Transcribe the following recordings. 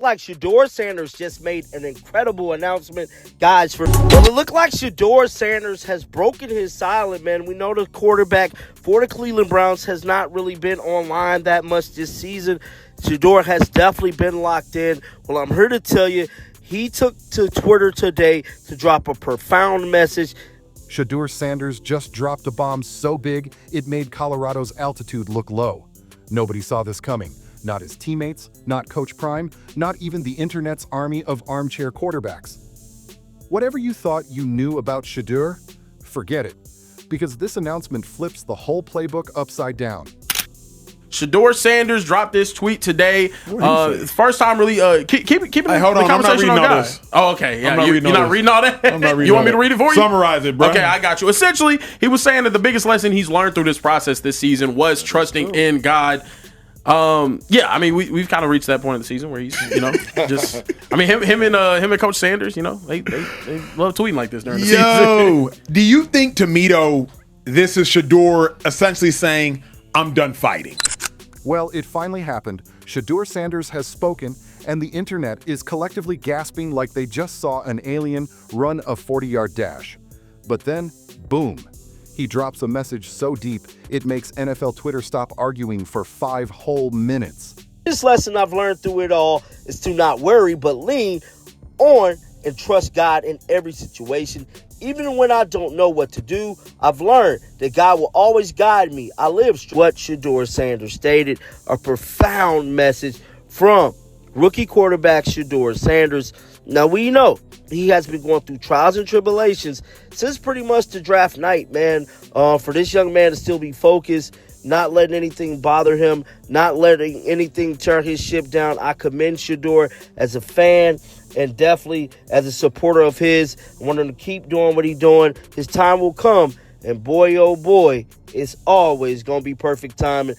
Like Shedeur Sanders just made an incredible announcement, guys. Well, it looked like Shedeur Sanders has broken his silence, man. We know the quarterback for the Cleveland Browns has not really been online that much this season. Shedeur has definitely been locked in. Well, I'm here to tell you, he took to Twitter today to drop a profound message. Shedeur Sanders just dropped a bomb so big it made Colorado's altitude look low. Nobody saw this coming. Not his teammates, not Coach Prime, not even the internet's army of armchair quarterbacks. Whatever you thought you knew about Shedeur, forget it, because this announcement flips the whole playbook upside down. Shedeur Sanders dropped this tweet today. First time really keep the conversation on guys. Oh, okay. Yeah, you're not reading all that? I'm not reading You want me to read it for you? Summarize it, bro. Okay, I got you. Essentially, he was saying that the biggest lesson he's learned through this process this season was trusting in God. We've kind of reached that point of the season where he's, him and Coach Sanders, they love tweeting like this during the season. Do you think, Tomito, this is Shedeur essentially saying, I'm done fighting? Well, it finally happened. Shedeur Sanders has spoken, and the internet is collectively gasping like they just saw an alien run a 40-yard dash. But then, boom. He drops a message so deep, it makes NFL Twitter stop arguing for 5 whole minutes. This lesson I've learned through it all is to not worry, but lean on and trust God in every situation. Even when I don't know what to do, I've learned that God will always guide me. I live what Shedeur Sanders stated, a profound message from rookie quarterback Shedeur Sanders. Now, we know he has been going through trials and tribulations since pretty much the draft night, man. For this young man to still be focused, not letting anything bother him, not letting anything tear his ship down. I commend Shedeur as a fan and definitely as a supporter of his. I want him to keep doing what he's doing. His time will come, and boy, oh boy, it's always going to be perfect timing.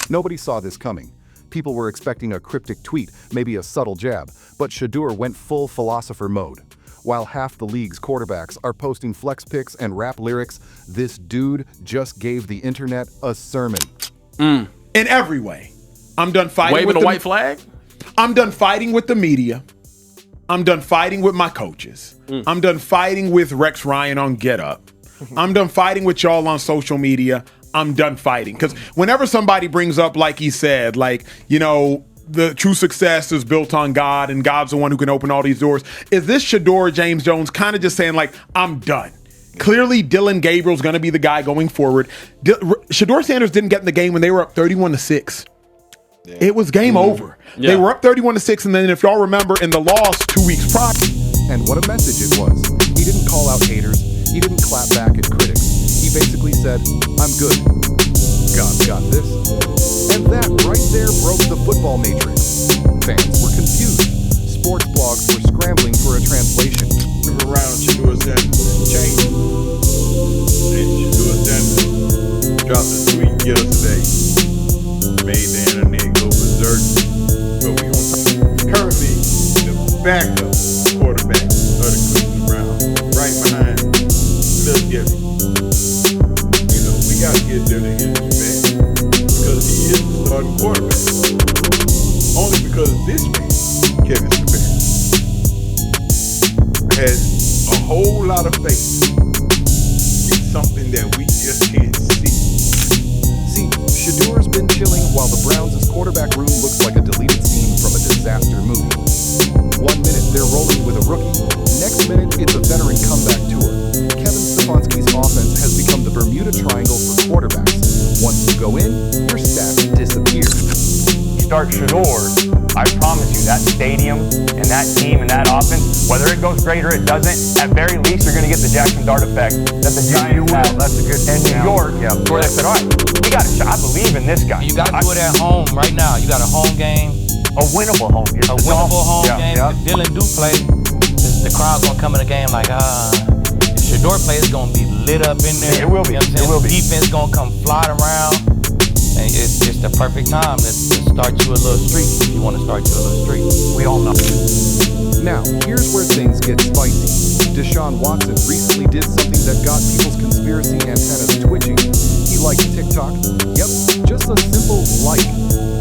Nobody saw this coming. People were expecting a cryptic tweet, maybe a subtle jab, but Shedeur went full philosopher mode. While half the league's quarterbacks are posting flex pics and rap lyrics, this dude just gave the internet a sermon. In every way. I'm done fighting Waving with a the white flag? I'm done fighting with the media. I'm done fighting with my coaches. I'm done fighting with Rex Ryan on Get Up. I'm done fighting with y'all on social media. I'm done fighting. Because whenever somebody brings up, like he said, the true success is built on God and God's the one who can open all these doors, is this Shedeur James Jones kind of just saying, I'm done? Clearly, Dylan Gabriel's going to be the guy going forward. Shedeur Sanders didn't get in the game when they were up 31-6. Yeah. It was game over. Yeah. They were up 31-6, and then if y'all remember, in the loss 2 weeks prior. And what a message it was. He didn't call out haters. He didn't clap back at critics. He basically said, I'm good. God's got this. And that right there broke the football matrix. Fans were confused. Sports blogs were scrambling for a translation. Around Shedeur Sanders changed. And Shedeur Sanders dropped a tweet yesterday. Made the internet go berserk. But we currently the backup quarterback of the Cleveland Browns, right behind Lil Gibby. We got to get Dylan Henry back because he is the starting quarterback. Only because this man, Kevin Stefanski, has a whole lot of faith in something that we just can't see. See, Shedeur's been chilling while the Browns' quarterback room looks like a deleted scene from a disaster movie. 1 minute they're rolling with a rookie, next minute it's a veteran comeback tour. Kevin Stefanski's offense has become the Bermuda Triangle for quarterbacks. Once you go in, your stats disappear. Start Shedeur, I promise you that stadium and that team and that offense, whether it goes great or it doesn't, at very least you're going to get the Jackson Dart effect that the Giants had. That's a good. And New York, where they said, all right, we got a shot. I believe in this guy. You got to do it at home right now. You got a home game. A winnable home game. A winnable home game. If Dylan do play, the crowd's going to come in the game like, if Shedeur play, it's going to be lit up in there. It will be. It will be. Defense going to come flying around. And it's the perfect time to start you a little streak if you want to start you a little streak. We all know. Now, here's where things get spicy. Deshaun Watson recently did something that got people's conspiracy antennas twitching. He liked TikTok. Yep, just a simple like.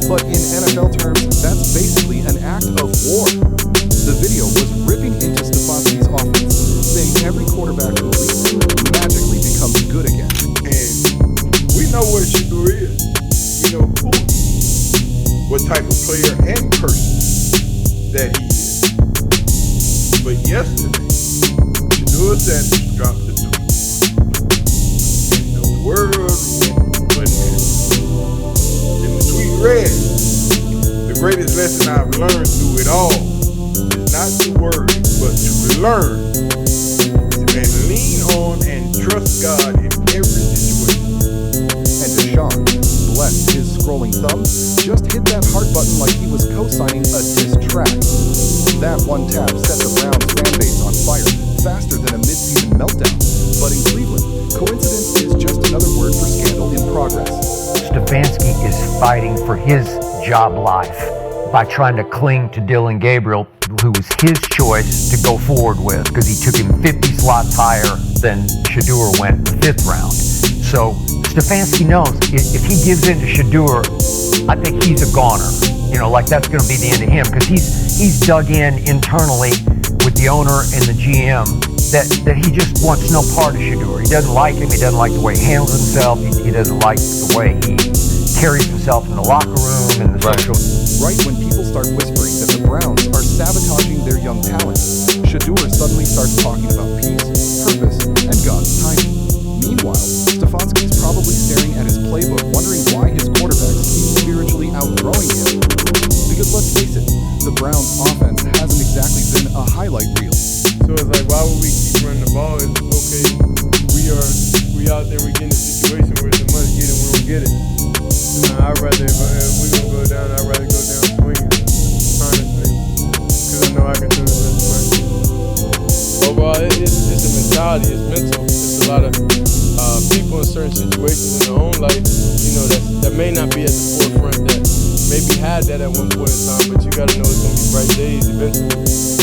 But in NFL terms, that's basically an act of war. The video was ripping into Stefanski's offense, saying every quarterback who leaves him magically becomes good again. And we know what Shedeur is. We know who he is, what type of player and person that he is. But yesterday, Shedeur Sanders dropped the tweet. And the world went bananas. And the tweet read, "The greatest lesson I've learned through it all is not to worry, but to learn and lean on and trust God in every situation." And Deshaun, bless his scrolling thumb, just hit that heart button like he was co-signing a diss track. That one tap set the Browns fan base on fire faster than a mid-season meltdown. But in Cleveland, coincidence is just another word for scandal in progress. Stefanski is fighting for his job life by trying to cling to Dylan Gabriel, who was his choice to go forward with, because he took him 50 slots higher than Shedeur went in the 5th round. So Stefanski knows if he gives in to Shedeur, I think he's a goner. You know, like that's going to be the end of him, because he's dug in internally with the owner and the GM that he just wants no part of Shedeur. He doesn't like him. He doesn't like the way he handles himself. He doesn't like the way he carries himself in the locker room and the social. Right when people start whispering that the Browns are sabotaging their young talent, Shedeur suddenly starts talking about peace, purpose, and God's timing. Meanwhile, Stefanski's probably staring at his playbook, wondering why his quarterbacks keep spiritually outgrowing him. Because let's face it, the Browns' offense hasn't exactly been a highlight reel. So it's like, why would we keep running the ball? It's okay, we out there, we get in a situation where it's a must get it, we don't get it. I'd rather, if we're going to go down, I'd rather go down swinging, honestly, because I know I can do the best play. Overall, it's a mentality, it's mental. It's a lot of people in certain situations in their own life, you know, that may not be at the forefront, that maybe had that at one point in time, but you got to know it's going to be bright days eventually,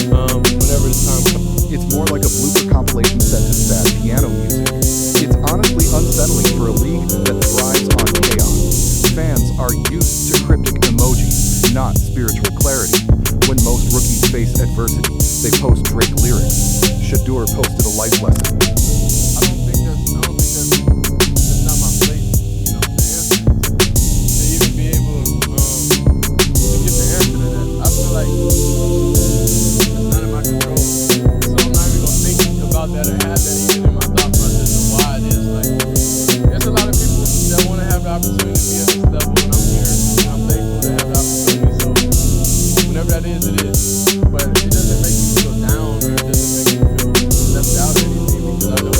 whenever the time comes. It's more like a blooper compilation set to sad piano music. It's honestly unsettling for a league that thrives on chaos. Fans are used to cryptic emojis, not spiritual clarity. When most rookies face adversity, they post Drake lyrics. Shedeur posted a life lesson. I don't think that's not my place, you know, to answer. To even be able to get the answer to that. I feel like it's not in my control. So I'm not even gonna think about that or have that even in my thought process of why it is. Like, there's a lot of people that want to have the opportunity to be at this level, and I'm here and I'm thankful to have the opportunity. So whenever that is, it is. But it doesn't make me feel down, or it doesn't make me feel left out or anything, because I know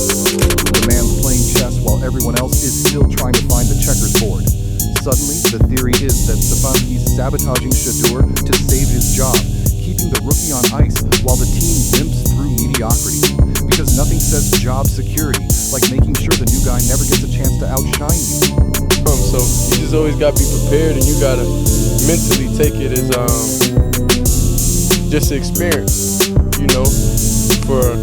The man's playing chess while everyone else is still trying to find the checkers board. Suddenly, the theory is that Stefanski's sabotaging Shedeur to save his job, keeping the rookie on ice while the team limps through mediocrity. Because nothing says job security like making sure the new guy never gets a chance to outshine you. So you just always gotta be prepared, and you gotta mentally take it as just an experience. You know, for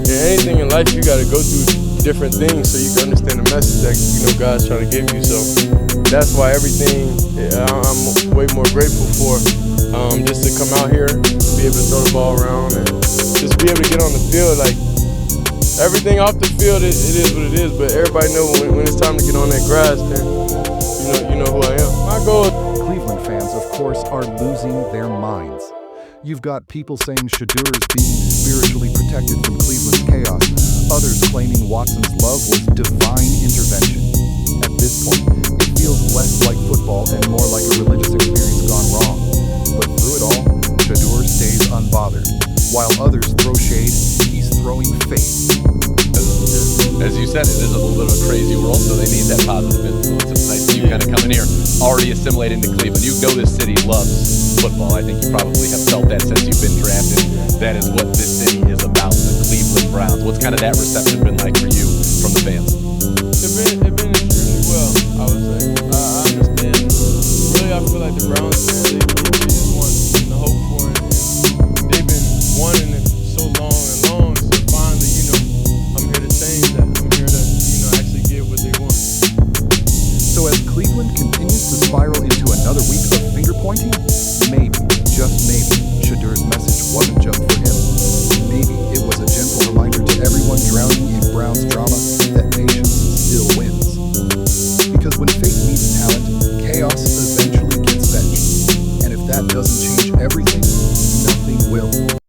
anything in life, you gotta go through different things so you can understand the message that, you know, God's trying to give you. So that's why everything I'm way more grateful for. Just to come out here, be able to throw the ball around, and just be able to get on the field. Like, everything off the field, it is what it is. But everybody know when it's time to get on that grass, then you know who I am. My goal. Cleveland fans, of course, are losing their minds. You've got people saying Shedeur is being spiritually protected from Cleveland's chaos. Others claiming Watson's love was divine intervention. At this point, it feels less like football and more like a religious experience gone wrong. But through it all, Shedeur stays unbothered. While others throw shade, he's throwing faith. As you said, it is a little bit of a crazy world, so they need that positive influence. It's nice to see you kind of coming here, already assimilated into Cleveland. You know this city loves football. I think you probably have felt that since you've been drafted. That is what this city is about, the Cleveland Browns. What's kind of that reception been like for you from the fans? It's been extremely well, I would say. I understand. Really, I feel like the Browns fans, they just want the hope for it. And they've been one Browns drama that patience still wins. Because when fate meets talent, chaos eventually gets benched. And if that doesn't change everything, nothing will.